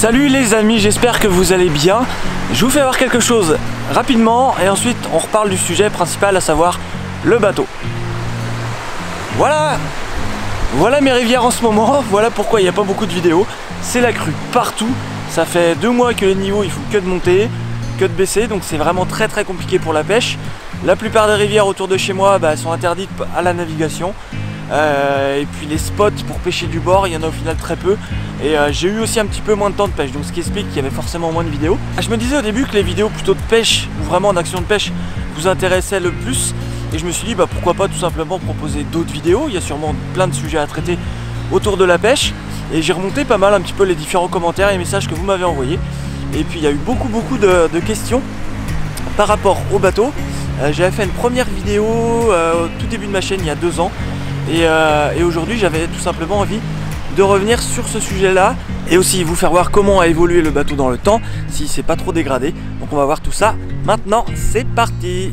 Salut les amis, j'espère que vous allez bien. Je vous fais voir quelque chose rapidement et ensuite on reparle du sujet principal, à savoir le bateau. Voilà mes rivières en ce moment, voilà pourquoi il n'y a pas beaucoup de vidéos. C'est la crue partout, ça fait 2 mois que les niveaux ils font que de monter, que de baisser, donc c'est vraiment très compliqué pour la pêche. La plupart des rivières autour de chez moi sont interdites à la navigation. Et puis les spots pour pêcher du bord, il y en a au final très peu. Et j'ai eu aussi un petit peu moins de temps de pêche, donc ce qui explique qu'il y avait forcément moins de vidéos. Je me disais au début que les vidéos plutôt de pêche, ou vraiment d'action de pêche, vous intéressaient le plus. Et je me suis dit pourquoi pas tout simplement proposer d'autres vidéos. Il y a sûrement plein de sujets à traiter autour de la pêche. Et j'ai remonté pas mal un petit peu les différents commentaires et messages que vous m'avez envoyés. Et puis il y a eu beaucoup de questions par rapport au bateau. J'avais fait une première vidéo au tout début de ma chaîne il y a 2 ans. Et aujourd'hui j'avais tout simplement envie de revenir sur ce sujet là et aussi vous faire voir comment a évolué le bateau dans le temps, si c'est pas trop dégradé. Donc on va voir tout ça maintenant, c'est parti.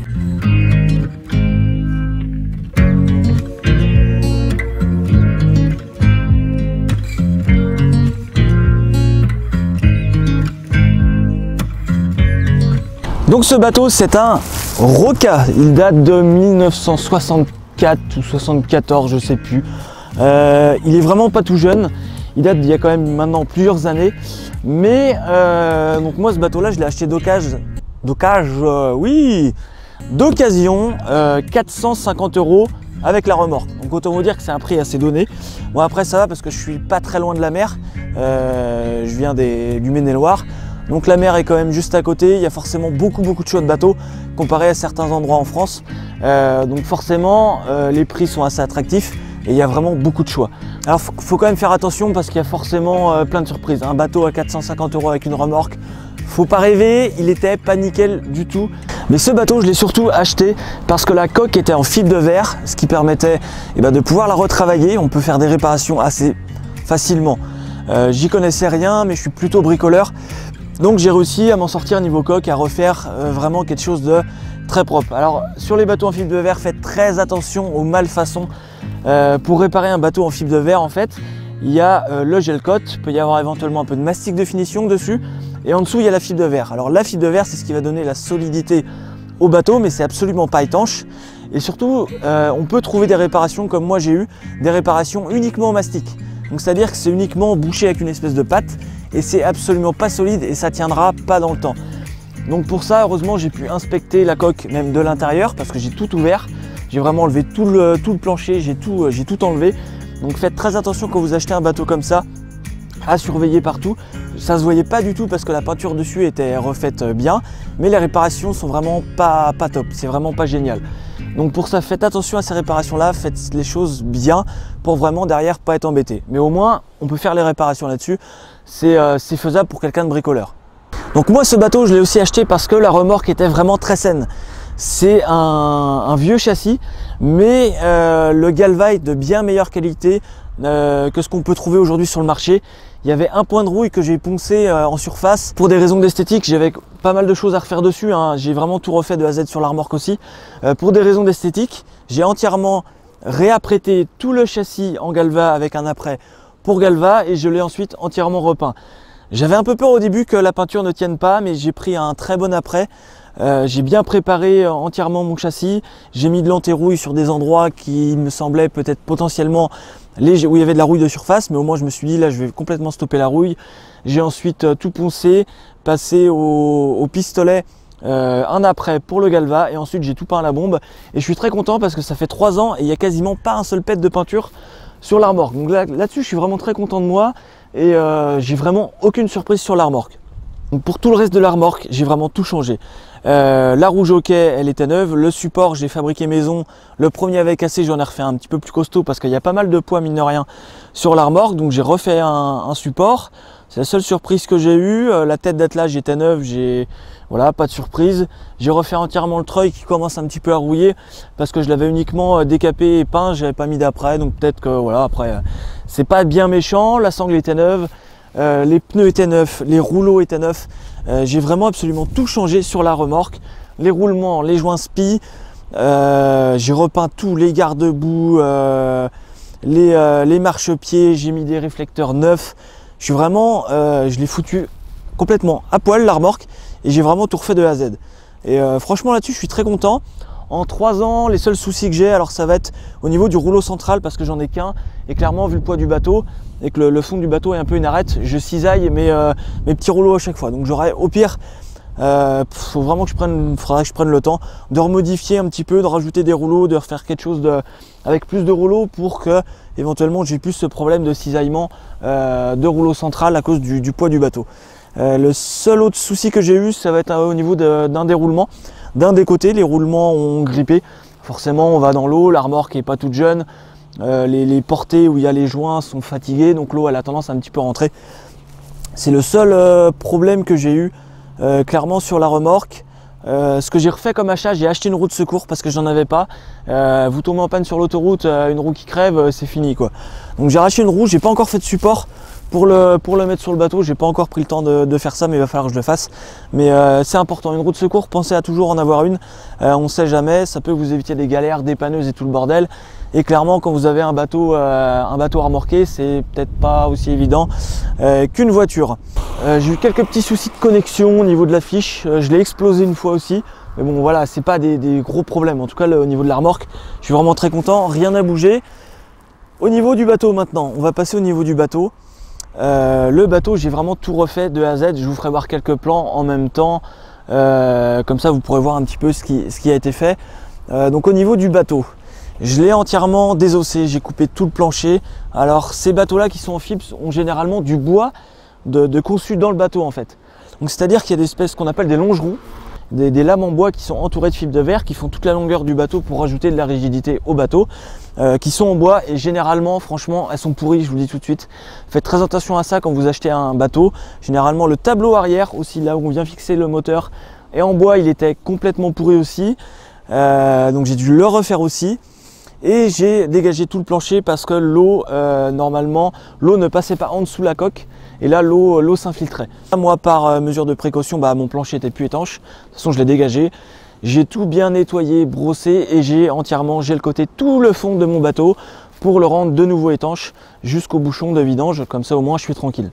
Donc ce bateau c'est un Roca, il date de 1964 ou 74, je sais plus. Il est vraiment pas tout jeune, il date d'il y a quand même maintenant plusieurs années. Mais donc moi ce bateau là je l'ai acheté d'occasion, oui, d'occasion, 450 € avec la remorque. Donc autant vous dire que c'est un prix assez donné. Bon après ça va parce que je suis pas très loin de la mer, je viens du Maine-et-Loire. Donc la mer est quand même juste à côté, il y a forcément beaucoup de choix de bateaux comparé à certains endroits en France. Donc forcément les prix sont assez attractifs et il y a vraiment beaucoup de choix. Alors faut quand même faire attention parce qu'il y a forcément plein de surprises. Un bateau à 450 € avec une remorque, faut pas rêver, il était pas nickel du tout. Mais ce bateau je l'ai surtout acheté parce que la coque était en fibre de verre, ce qui permettait de pouvoir la retravailler. On peut faire des réparations assez facilement. J'y connaissais rien mais je suis plutôt bricoleur. Donc j'ai réussi à m'en sortir niveau coque, à refaire vraiment quelque chose de très propre. Alors sur les bateaux en fibre de verre, faites très attention aux malfaçons. Pour réparer un bateau en fibre de verre, en fait, il y a le gel coat, il peut y avoir éventuellement un peu de mastic de finition dessus, et en dessous il y a la fibre de verre. Alors la fibre de verre c'est ce qui va donner la solidité au bateau, mais c'est absolument pas étanche. Et surtout on peut trouver des réparations comme moi j'ai eu, des réparations uniquement en mastic. Donc c'est à dire que c'est uniquement bouché avec une espèce de pâte et c'est absolument pas solide et ça tiendra pas dans le temps. Donc pour ça heureusement j'ai pu inspecter la coque même de l'intérieur parce que j'ai tout ouvert. J'ai vraiment enlevé tout le plancher, j'ai tout enlevé. Donc faites très attention quand vous achetez un bateau comme ça, à surveiller partout. Ça se voyait pas du tout parce que la peinture dessus était refaite bien, mais les réparations sont vraiment pas top, c'est vraiment pas génial. Donc pour ça faites attention à ces réparations là, faites les choses bien pour vraiment derrière pas être embêté. Mais au moins on peut faire les réparations là-dessus, c'est faisable pour quelqu'un de bricoleur. Donc moi ce bateau je l'ai aussi acheté parce que la remorque était vraiment très saine. C'est un vieux châssis, mais le Galva est de bien meilleure qualité que ce qu'on peut trouver aujourd'hui sur le marché. Il y avait un point de rouille que j'ai poncé en surface pour des raisons d'esthétique. J'avais pas mal de choses à refaire dessus, hein. J'ai vraiment tout refait de A à Z sur la remorque aussi. Pour des raisons d'esthétique, j'ai entièrement réapprêté tout le châssis en Galva avec un après pour Galva et je l'ai ensuite entièrement repeint. J'avais un peu peur au début que la peinture ne tienne pas, mais j'ai pris un très bon après. J'ai bien préparé entièrement mon châssis, j'ai mis de l'anti-rouille sur des endroits qui me semblaient peut-être potentiellement légers, où il y avait de la rouille de surface, mais au moins je me suis dit là je vais complètement stopper la rouille. J'ai ensuite tout poncé, passé au pistolet un après pour le Galva et ensuite j'ai tout peint à la bombe et je suis très content parce que ça fait 3 ans et il n'y a quasiment pas un seul pet de peinture sur la remorque. Donc là-dessus je suis vraiment très content de moi et j'ai vraiment aucune surprise sur la remorque. Donc pour tout le reste de la remorque, j'ai vraiment tout changé. La rouge au quai, elle était neuve. Le support, j'ai fabriqué maison. Le premier avait cassé, j'en ai refait un petit peu plus costaud parce qu'il y a pas mal de poids, mine de rien, sur la remorque. Donc j'ai refait un support. C'est la seule surprise que j'ai eue. La tête d'attelage était neuve, voilà, pas de surprise. J'ai refait entièrement le treuil qui commence un petit peu à rouiller parce que je l'avais uniquement décapé et peint, j'avais pas mis d'après. Donc peut-être que voilà, après, c'est pas bien méchant. La sangle était neuve. Les pneus étaient neufs, les rouleaux étaient neufs, j'ai vraiment absolument tout changé sur la remorque, les roulements, les joints spi, j'ai repeint tous les garde-boue, les marchepieds, j'ai mis des réflecteurs neufs, Je suis vraiment, je l'ai foutu complètement à poil la remorque et j'ai vraiment tout refait de A à Z. Et franchement là-dessus je suis très content. En 3 ans, les seuls soucis que j'ai, alors ça va être au niveau du rouleau central parce que j'en ai qu'un. Et clairement, vu le poids du bateau et que le fond du bateau est un peu une arête, je cisaille mes petits rouleaux à chaque fois. Donc j'aurais au pire, faut vraiment que faudrait que je prenne le temps de remodifier un petit peu, de rajouter des rouleaux, de refaire quelque chose avec plus de rouleaux pour que éventuellement j'ai plus ce problème de cisaillement de rouleau central à cause du poids du bateau. Le seul autre souci que j'ai eu, ça va être au niveau d'un déroulement. D'un des côtés, les roulements ont grippé. Forcément, on va dans l'eau, la remorque n'est pas toute jeune. Les portées où il y a les joints sont fatiguées, donc l'eau elle a tendance à un petit peu rentrer. C'est le seul problème que j'ai eu clairement sur la remorque. Ce que j'ai refait comme achat, j'ai acheté une roue de secours parce que j'en avais pas. Vous tombez en panne sur l'autoroute, une roue qui crève, c'est fini quoi. Donc j'ai racheté une roue, j'ai pas encore fait de support pour le mettre sur le bateau. J'ai pas encore pris le temps de faire ça, mais il va falloir que je le fasse. Mais c'est important, une roue de secours, pensez à toujours en avoir une. On sait jamais, ça peut vous éviter des galères, des panneuses et tout le bordel. Et clairement, quand vous avez un bateau remorqué, c'est peut-être pas aussi évident qu'une voiture. J'ai eu quelques petits soucis de connexion au niveau de la fiche. Je l'ai explosé une fois aussi. Mais bon, voilà, c'est pas des gros problèmes. En tout cas, au niveau de la remorque, je suis vraiment très content. Rien n'a bougé. Au niveau du bateau maintenant, on va passer au niveau du bateau. Le bateau, j'ai vraiment tout refait de A à Z. Je vous ferai voir quelques plans en même temps. Comme ça, vous pourrez voir un petit peu ce qui a été fait. Donc au niveau du bateau, je l'ai entièrement désossé, j'ai coupé tout le plancher. Alors ces bateaux-là qui sont en fibre ont généralement du bois de conçu dans le bateau en fait. Donc c'est-à-dire qu'il y a des espèces qu'on appelle des longerons, des lames en bois qui sont entourées de fibres de verre, qui font toute la longueur du bateau pour rajouter de la rigidité au bateau, qui sont en bois et généralement, franchement, elles sont pourries, je vous le dis tout de suite. Faites très attention à ça quand vous achetez un bateau. Généralement, le tableau arrière, aussi là où on vient fixer le moteur, est en bois, il était complètement pourri aussi. Donc j'ai dû le refaire aussi. Et j'ai dégagé tout le plancher parce que l'eau, normalement, l'eau ne passait pas en dessous la coque. Et là, l'eau s'infiltrait. Moi, par mesure de précaution, mon plancher était plus étanche. De toute façon, je l'ai dégagé. J'ai tout bien nettoyé, brossé et j'ai entièrement gelcoté tout le fond de mon bateau pour le rendre de nouveau étanche jusqu'au bouchon de vidange. Comme ça, au moins, je suis tranquille.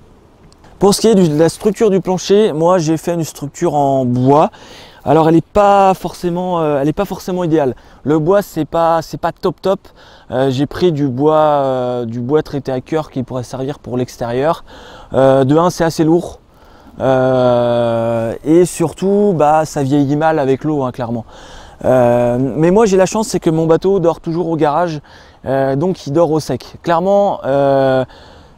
Pour ce qui est de la structure du plancher, moi, j'ai fait une structure en bois. Alors elle n'est pas forcément idéale. Le bois c'est pas top. J'ai pris du bois traité à cœur qui pourrait servir pour l'extérieur. De un, c'est assez lourd et surtout ça vieillit mal avec l'eau hein, clairement. Mais moi j'ai la chance, c'est que mon bateau dort toujours au garage, donc il dort au sec. Clairement.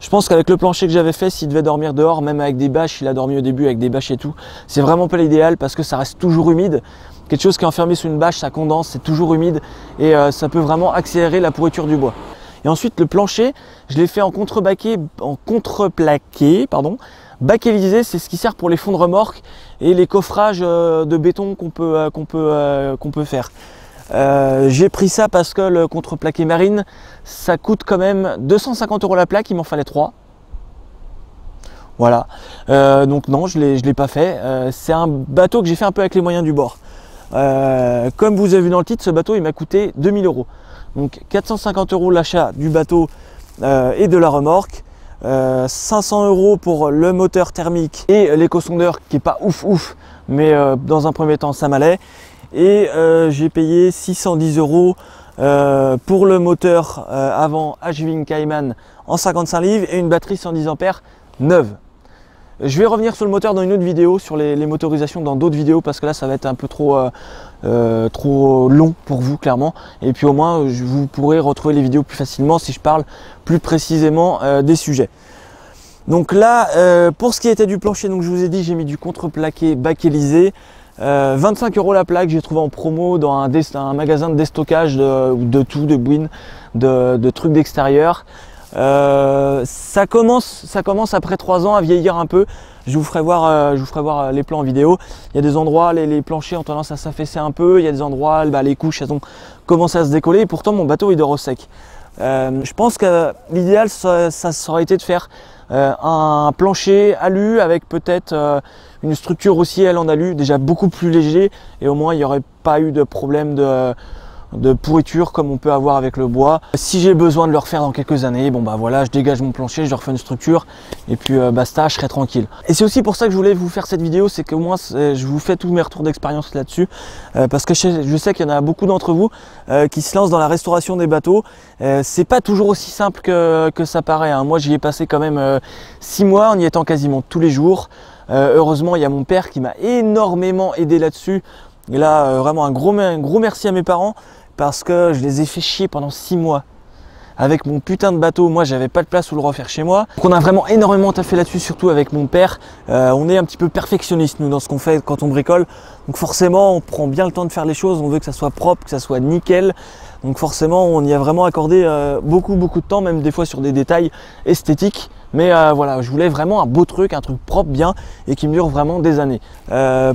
Je pense qu'avec le plancher que j'avais fait, s'il devait dormir dehors, même avec des bâches, il a dormi au début avec des bâches et tout, c'est vraiment pas l'idéal parce que ça reste toujours humide. Quelque chose qui est enfermé sous une bâche, ça condense, c'est toujours humide et ça peut vraiment accélérer la pourriture du bois. Et ensuite le plancher, je l'ai fait en contreplaqué, bakélisé, c'est ce qui sert pour les fonds de remorque et les coffrages de béton qu'on peut faire. J'ai pris ça parce que le contreplaqué marine ça coûte quand même 250 € la plaque, il m'en fallait 3. Voilà, donc non, je l'ai pas fait. C'est un bateau que j'ai fait un peu avec les moyens du bord. Comme vous avez vu dans le titre, ce bateau il m'a coûté 2000 €. Donc 450 € l'achat du bateau et de la remorque. 500 € pour le moteur thermique et l'éco-sondeur qui est pas ouf, mais dans un premier temps ça m'allait. Et j'ai payé 610 € pour le moteur avant Ashwing Cayman en 55 livres et une batterie 110 ampères neuve. Je vais revenir sur le moteur dans une autre vidéo, sur les motorisations dans d'autres vidéos parce que là ça va être un peu trop long pour vous clairement. Et puis au moins vous pourrez retrouver les vidéos plus facilement si je parle plus précisément des sujets. Donc là pour ce qui était du plancher, donc je vous ai dit j'ai mis du contreplaqué bakélisé. 25 € la plaque, j'ai trouvé en promo dans un magasin de déstockage de tout, de bouines, de trucs d'extérieur. Ça commence après 3 ans à vieillir un peu. Je vous ferai voir les plans en vidéo. Il y a des endroits, les planchers ont tendance à s'affaisser un peu. Il y a des endroits, les couches elles ont commencé à se décoller. Et pourtant mon bateau il dort au sec. Je pense que l'idéal ça aurait été de faire un plancher alu avec peut-être une structure aussi elle en alu déjà beaucoup plus léger et au moins il n'y aurait pas eu de problème de pourriture comme on peut avoir avec le bois. Si j'ai besoin de le refaire dans quelques années, bon bah voilà, je dégage mon plancher, je refais une structure et puis basta, je serai tranquille. Et c'est aussi pour ça que je voulais vous faire cette vidéo, c'est qu'au moins je vous fais tous mes retours d'expérience là-dessus, parce que je sais qu'il y en a beaucoup d'entre vous qui se lancent dans la restauration des bateaux. C'est pas toujours aussi simple que ça paraît, hein. Moi j'y ai passé quand même 6 mois en y étant quasiment tous les jours. Heureusement il y a mon père qui m'a énormément aidé là-dessus. Et là vraiment un gros merci à mes parents, parce que je les ai fait chier pendant 6 mois avec mon putain de bateau. Moi j'avais pas de place pour le refaire chez moi, donc on a vraiment énormément taffé là-dessus, surtout avec mon père. On est un petit peu perfectionniste nous dans ce qu'on fait quand on bricole, donc forcément on prend bien le temps de faire les choses, on veut que ça soit propre, que ça soit nickel, donc forcément on y a vraiment accordé beaucoup de temps, même des fois sur des détails esthétiques. Mais voilà, je voulais vraiment un beau truc, un truc propre bien et qui me dure vraiment des années.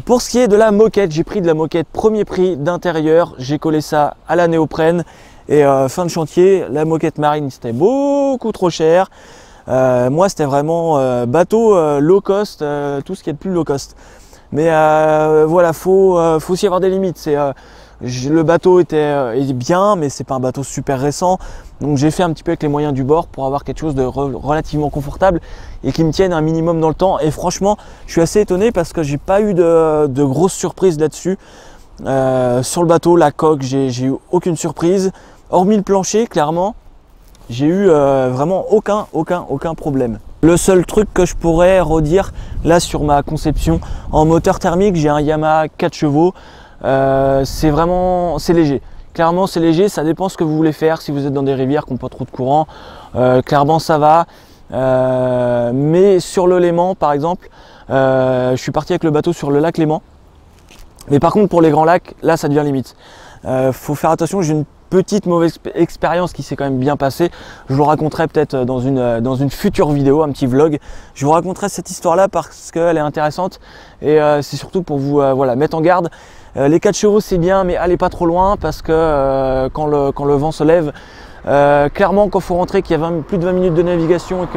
Pour ce qui est de la moquette, j'ai pris de la moquette premier prix d'intérieur, j'ai collé ça à la néoprène et fin de chantier. La moquette marine c'était beaucoup trop cher. Moi c'était vraiment bateau low cost, tout ce qui est le plus low cost. Mais voilà, faut aussi avoir des limites. Le bateau est bien, mais c'est pas un bateau super récent, donc j'ai fait un petit peu avec les moyens du bord pour avoir quelque chose de relativement confortable et qui me tienne un minimum dans le temps. Et franchement, je suis assez étonné parce que j'ai pas eu de grosses surprises là-dessus. Sur le bateau, la coque, j'ai eu aucune surprise, hormis le plancher, clairement, j'ai eu vraiment aucun problème. Le seul truc que je pourrais redire là sur ma conception, en moteur thermique, j'ai un Yamaha 4 chevaux. C'est léger, clairement c'est léger, ça dépend ce que vous voulez faire. Si vous êtes dans des rivières qui n'ont pas trop de courant, clairement ça va, mais sur le Léman par exemple, je suis parti avec le bateau sur le lac Léman, mais par contre pour les grands lacs, là ça devient limite. Faut faire attention, j'ai une petite mauvaise expérience qui s'est quand même bien passée. Je vous raconterai peut-être dans une future vidéo, un petit vlog. Je vous raconterai cette histoire là parce qu'elle est intéressante et c'est surtout pour vous voilà, mettre en garde. Les 4 chevaux c'est bien, mais allez pas trop loin parce que quand le vent se lève, clairement quand il faut rentrer, qu'il y a plus de 20 minutes de navigation et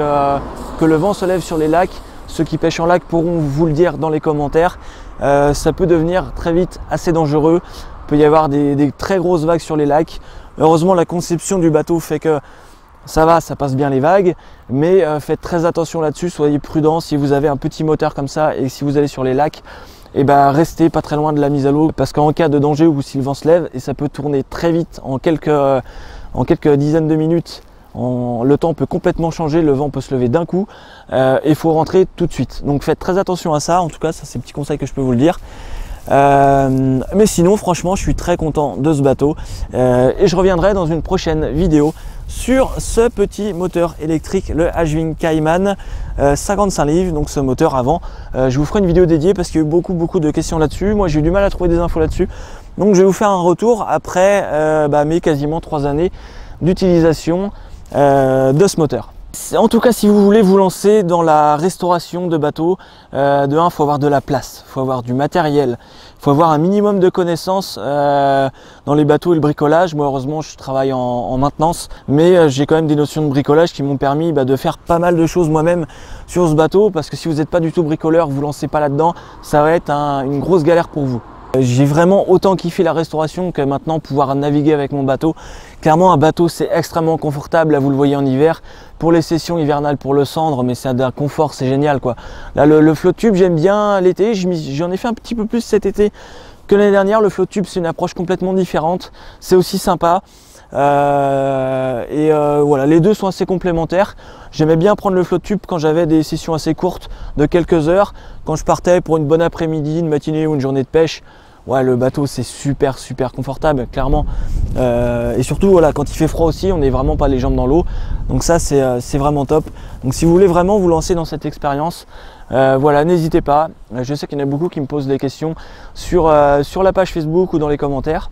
que le vent se lève sur les lacs, ceux qui pêchent en lac pourront vous le dire dans les commentaires, ça peut devenir très vite assez dangereux. Il peut y avoir des très grosses vagues sur les lacs. Heureusement la conception du bateau fait que ça va, ça passe bien les vagues, mais faites très attention là-dessus, soyez prudents. Si vous avez un petit moteur comme ça et si vous allez sur les lacs, et ben restez pas très loin de la mise à l'eau, parce qu'en cas de danger ou si le vent se lève, et ça peut tourner très vite en quelques dizaines de minutes, le temps peut complètement changer, le vent peut se lever d'un coup et il faut rentrer tout de suite. Donc faites très attention à ça, en tout cas ça c'est un petit conseil que je peux vous le dire. Mais sinon franchement je suis très content de ce bateau et je reviendrai dans une prochaine vidéo sur ce petit moteur électrique, le Ashwin Cayman 55 livres, donc ce moteur avant. Je vous ferai une vidéo dédiée parce qu'il y a eu beaucoup de questions là-dessus. Moi j'ai eu du mal à trouver des infos là-dessus, donc je vais vous faire un retour après mes quasiment 3 années d'utilisation de ce moteur. En tout cas, si vous voulez vous lancer dans la restauration de bateaux, de 1, il faut avoir de la place, il faut avoir du matériel, il faut avoir un minimum de connaissances dans les bateaux et le bricolage. Moi, heureusement, je travaille en maintenance, mais j'ai quand même des notions de bricolage qui m'ont permis de faire pas mal de choses moi-même sur ce bateau, parce que si vous n'êtes pas du tout bricoleur, vous ne lancez pas là-dedans, ça va être une grosse galère pour vous. J'ai vraiment autant kiffé la restauration que maintenant pouvoir naviguer avec mon bateau. Clairement un bateau c'est extrêmement confortable, là vous le voyez en hiver, pour les sessions hivernales, pour le cendre, mais c'est d'un confort, c'est génial quoi. Là le flotte tube j'aime bien l'été, j'en ai fait un petit peu plus cet été que l'année dernière. Le flotte tube c'est une approche complètement différente, c'est aussi sympa. Voilà, les deux sont assez complémentaires. J'aimais bien prendre le flotte tube quand j'avais des sessions assez courtes de quelques heures, quand je partais pour une bonne après-midi, une matinée ou une journée de pêche. Ouais, le bateau c'est super confortable clairement, et surtout voilà, quand il fait froid aussi on n'est vraiment pas les jambes dans l'eau, donc ça c'est vraiment top. Donc si vous voulez vraiment vous lancer dans cette expérience, voilà, n'hésitez pas. Je sais qu'il y en a beaucoup qui me posent des questions sur la page Facebook ou dans les commentaires.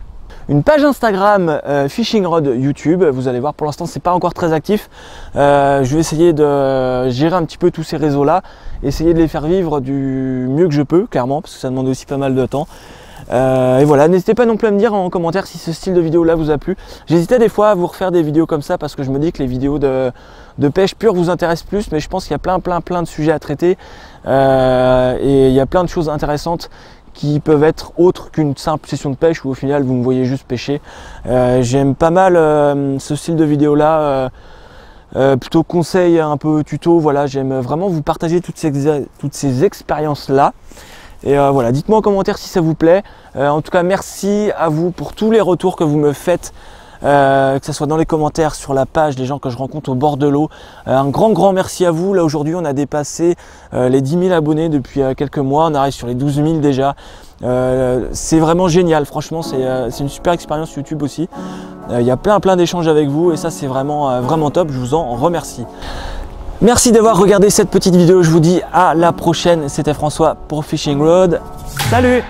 Une page Instagram Fishing Rod YouTube, vous allez voir pour l'instant c'est pas encore très actif. Je vais essayer de gérer un petit peu tous ces réseaux là, essayer de les faire vivre du mieux que je peux clairement, parce que ça demande aussi pas mal de temps. Et voilà, n'hésitez pas non plus à me dire en commentaire si ce style de vidéo là vous a plu. J'hésitais des fois à vous refaire des vidéos comme ça parce que je me dis que les vidéos de pêche pure vous intéressent plus, mais je pense qu'il y a plein de sujets à traiter et il y a plein de choses intéressantes qui peuvent être autres qu'une simple session de pêche où au final vous me voyez juste pêcher. J'aime pas mal ce style de vidéo là, plutôt conseil, un peu tuto. Voilà, j'aime vraiment vous partager toutes ces expériences là. Et voilà, dites-moi en commentaire si ça vous plaît. En tout cas, merci à vous pour tous les retours que vous me faites, que ce soit dans les commentaires, sur la page, les gens que je rencontre au bord de l'eau. Un grand merci à vous. Là aujourd'hui, on a dépassé les 10 000 abonnés depuis quelques mois. On arrive sur les 12 000 déjà. C'est vraiment génial. Franchement, c'est une super expérience YouTube aussi. Il y a plein d'échanges avec vous et ça, c'est vraiment top. Je vous en remercie. Merci d'avoir regardé cette petite vidéo, je vous dis à la prochaine, c'était François pour Fishing Road, salut!